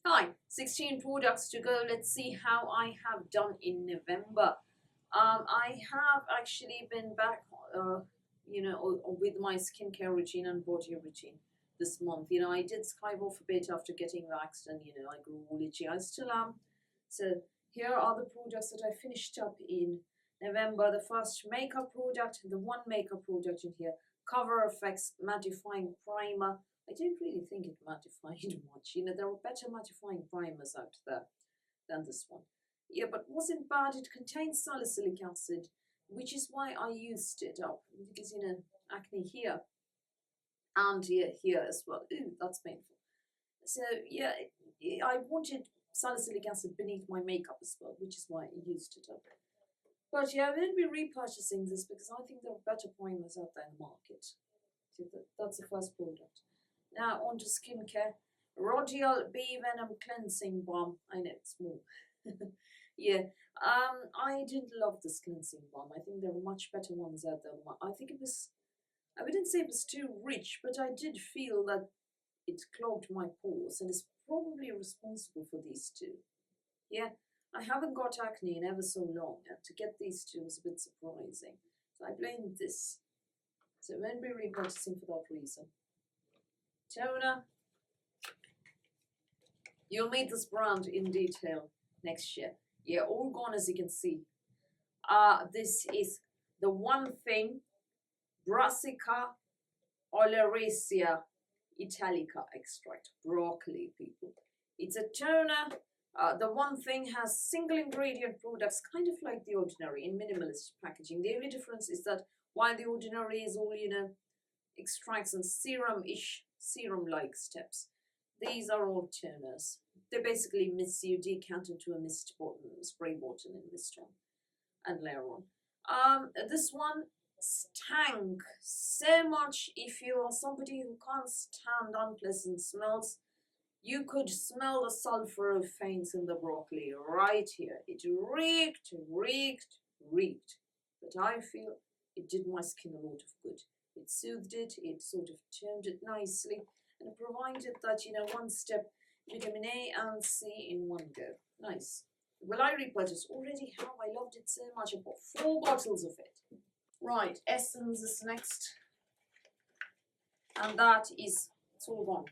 Hi, 16 products to go. Let's see how I have done in November. I have actually been back, with my skincare routine and body routine this month. I did skive off a bit after getting waxed and, I grew all itchy. I still am. So here are the products that I finished up in November. The first makeup product, the one makeup product in here, Cover FX Mattifying Primer. I don't really think it mattified much. There are better mattifying primers out there than this one. Yeah, but wasn't bad. It contains salicylic acid, which is why I used it up. Because, acne here and here as well. Ooh, that's painful. So, yeah, I wanted salicylic acid beneath my makeup as well, which is why I used it up. But yeah, I will be repurchasing this because I think there are better primers out there in the market. So that's the first product. Now on to skincare. Rodial Bee Venom Cleansing Balm. I know it's small. Yeah. I didn't love this cleansing balm. I think there are much better ones out there. I think it was, I wouldn't say it was too rich, but I did feel that it clogged my pores and is probably responsible for these two. Yeah. I haven't got acne in ever so long, and to get these two was a bit surprising. So I blame this. So I won't be repurchasing for that reason. Toner. You'll meet this brand in detail next year. Yeah, all gone as you can see. This is the One Thing Brassica Oleracea Italica extract. Broccoli, people. It's a toner. The One Thing has single ingredient products, kind of like The Ordinary, in minimalist packaging. The only difference is that while The Ordinary is all, extracts and serum-ish, serum-like steps, these are all toners. They basically mist, you decant into a mist bottle, spray bottle in mist on, and layer on. This one stank so much. If you are somebody who can't stand unpleasant smells, you could smell the sulforophanes in the broccoli right here. It reeked. But I feel it did my skin a lot of good. It soothed it, it sort of toned it nicely, and provided that, one step vitamin A and C in one go. Nice. Will I repurchase? Already have. I loved it so much. I bought 4 bottles of it. Right, Essence is next. And that is, it's all gone.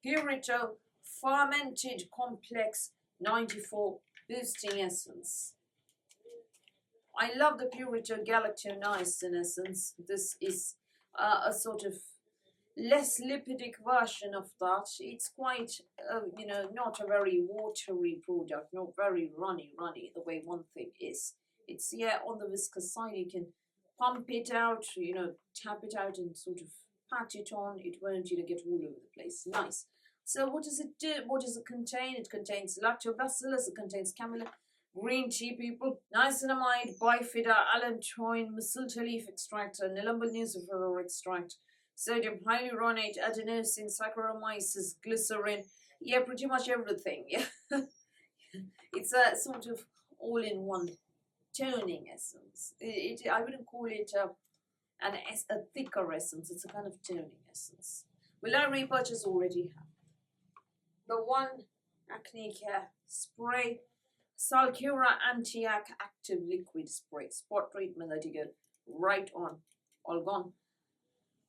Purito Fermented Complex 94 Boosting Essence. I love the Purito Galactoniacin Essence. This is a sort of less lipidic version of that. It's quite, not a very watery product, not very runny the way One Thing is. It's, on the viscous side. You can pump it out, tap it out and sort of pat it on. It won't, get all over the place. Nice. So what does it do? What does it contain? It contains lactobacillus, it contains camellia, green tea, people, niacinamide, bifida, allantoin, mistletoe leaf extract, nelumbil nucifer extract, sodium hyaluronate, adenosine, saccharomyces, glycerin. Yeah, pretty much everything. Yeah. It's a sort of all-in-one toning essence. I wouldn't call it a thicker essence. It's a kind of toning essence. Will I repurchase? Already have. The One Acne Care Spray, Salcura Anti-Acne Active Liquid Spray, spot treatment that you get right on, all gone.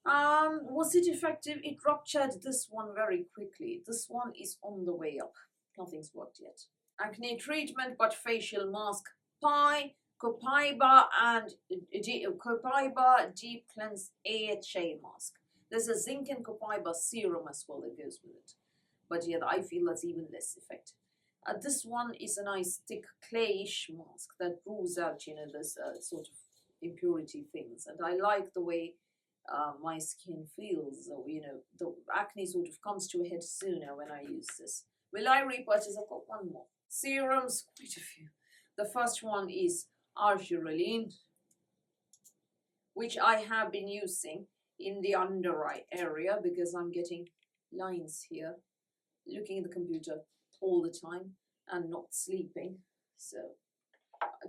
Was it effective? It ruptured this one very quickly. This one is on the way up. Nothing's worked yet. Acne treatment, but facial mask, Copaiba and Copaiba Deep Cleanse AHA mask. There's a zinc and Copaiba serum as well that goes with it. But yeah, I feel that's even less effective. This one is a nice thick clayish mask that proves out, this sort of impurity things. And I like the way my skin feels. So, the acne sort of comes to a head sooner when I use this. Will I repurchase? I've got one more. Serums, quite a few. The first one is Argireline, which I have been using in the under eye area because I'm getting lines here, looking at the computer all the time and not sleeping. So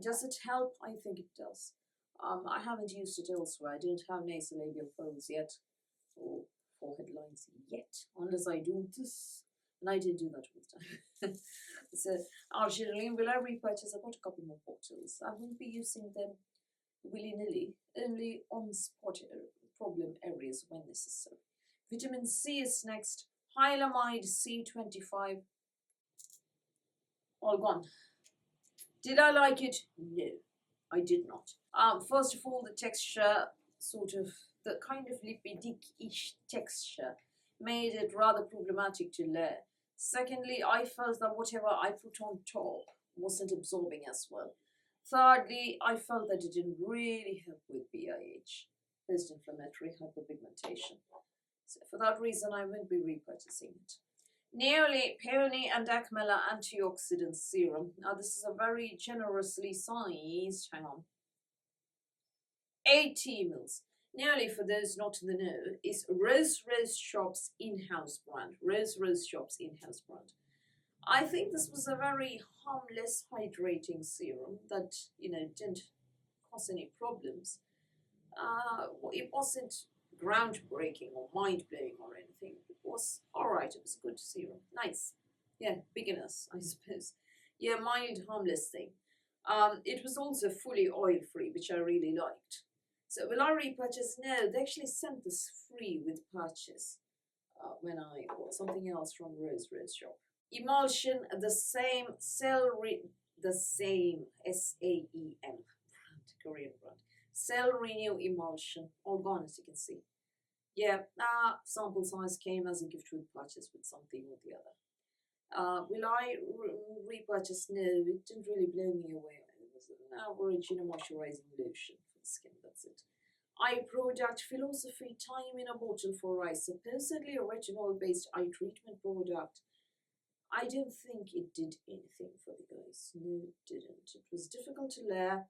does it help? I think it does. I haven't used it elsewhere. I don't have nasolabial folds yet or forehead lines yet, unless I do this. And I didn't do that all the time. So, Argeline, will I repurchase? I've got a couple more bottles. I won't be using them willy-nilly, only on spot problem areas when necessary. Vitamin C is next. Hylamide C25. All gone. Did I like it? No, I did not. First of all, the texture, sort of the kind of lipidic-ish texture, made it rather problematic to layer. Secondly, I felt that whatever I put on top wasn't absorbing as well. Thirdly, I felt that it didn't really help with BIH, post-inflammatory hyperpigmentation. So for that reason, I won't be repurchasing it. Nearly Peony and Acmela antioxidant serum. Now this is a very generously sized, hang on, 80 mils. Nearly, for those not in the know, is Rose Shop's in-house brand. Rose Shop's in-house brand. I think this was a very harmless hydrating serum that, didn't cause any problems. It wasn't groundbreaking or mind-blowing or anything. It was alright, it was good serum. Nice. Yeah, beginners, I suppose. Yeah, mild, harmless thing. It was also fully oil-free, which I really liked. So will I repurchase? No, they actually sent this free with purchase when I bought something else from Rose Shop. Emulsion, the same S-A-E-M brand, Korean brand. Cell Renew Emulsion, all gone as you can see. Yeah, sample size came as a gift with purchase with something or the other. Will I repurchase? No, it didn't really blow me away. It was an average moisturizing lotion for the skin, that's it. Eye product, Philosophy Time in a Bottle for Eyes, supposedly a retinol-based eye treatment product. I don't think it did anything for the guys. No, it didn't. It was difficult to layer.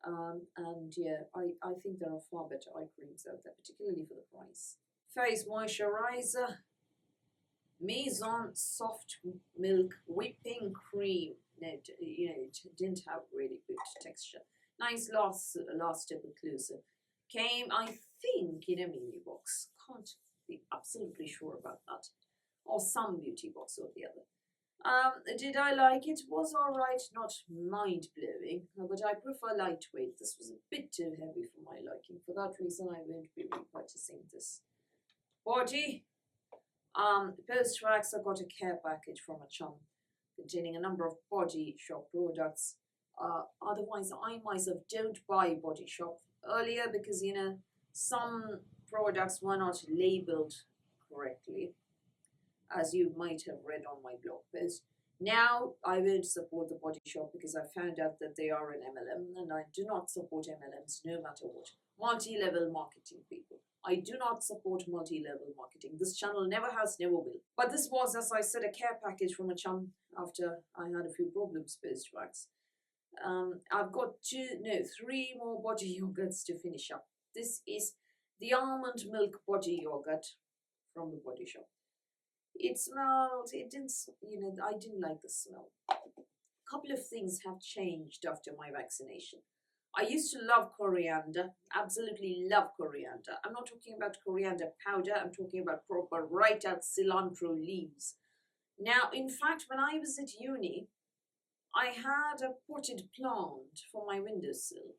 And yeah, I think there are far better eye creams out there, particularly for the price. Face moisturizer, Maison Soft Milk Whipping Cream. No, it didn't have really good texture. Nice last step occlusive. Came, I think, in a mini box. Can't be absolutely sure about that. Or some beauty box or the other. Did I like it? Was alright, not mind-blowing, but I prefer lightweight. This was a bit too heavy for my liking. For that reason, I won't be repurchasing this. Body. Post-wax, I got a care package from a chum containing a number of Body Shop products. Otherwise, I myself don't buy Body Shop earlier because, some products were not labeled correctly, as you might have read on my blog post. Now I won't support the Body Shop because I found out that they are an MLM, and I do not support MLMs no matter what. Multi-level marketing people. I do not support multi-level marketing. This channel never has, never will. But this was, as I said, a care package from a chum after I had a few problems post-wax. I've got 3 more body yogurts to finish up. This is the almond milk body yogurt from the Body Shop. It smelled, I didn't like the smell. A couple of things have changed after my vaccination. I used to love coriander, absolutely love coriander. I'm not talking about coriander powder, I'm talking about proper right out cilantro leaves. Now, in fact, when I was at uni, I had a potted plant for my windowsill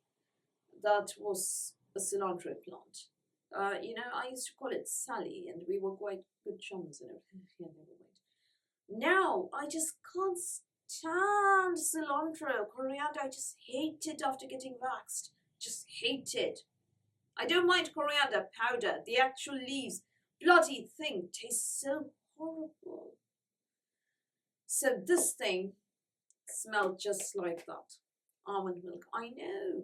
that was a cilantro plant. I used to call it Sally, and we were quite good chums and everything. Yeah, never mind. Now, I just can't stand cilantro, coriander. I just hate it after getting waxed. Just hate it. I don't mind coriander powder. The actual leaves, bloody thing, tastes so horrible. So this thing smelled just like that. Almond milk, I know.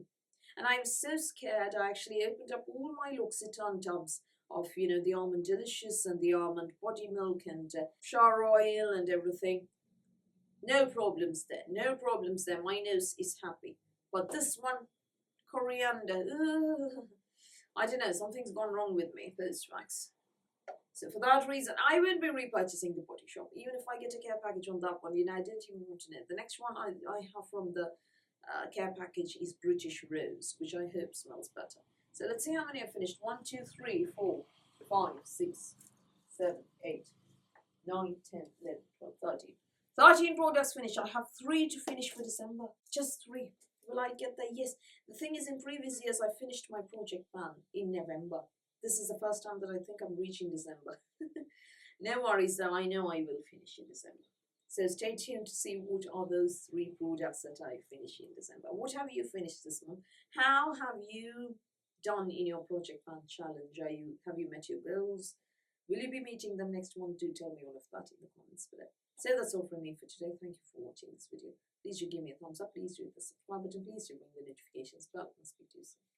And I was so scared, I actually opened up all my L'Occitane tubs of, the Almond Delicious and the Almond Body Milk and shower oil and everything. No problems there, no problems there. My nose is happy. But this one, coriander, I don't know, something's gone wrong with me, post-wax. So for that reason, I won't be repurchasing the Body Shop. Even if I get a care package on that one, I don't even want to know. The next one I have from the care package is British Rose, which I hope smells better. So let's see how many I've finished. 1, 2, 3, 4, 5, 6, 7, 8, 9, 10, 11, 12, 13. 13 products finished. I have 3 to finish for December. Just 3. Will I get there? Yes. The thing is, in previous years, I finished my project plan in November. This is the first time that I think I'm reaching December. No worries, though. I know I will finish in December. So stay tuned to see what are those 3 products that I finish in December. What have you finished this month? How have you done in your project plan challenge? Have you met your goals? Will you be meeting them next month? Do tell me all of that in the comments below. So that's all from me for today. Thank you for watching this video. Please do give me a thumbs up. Please do hit the subscribe button. Please do ring the notifications bell. I'll speak to you soon.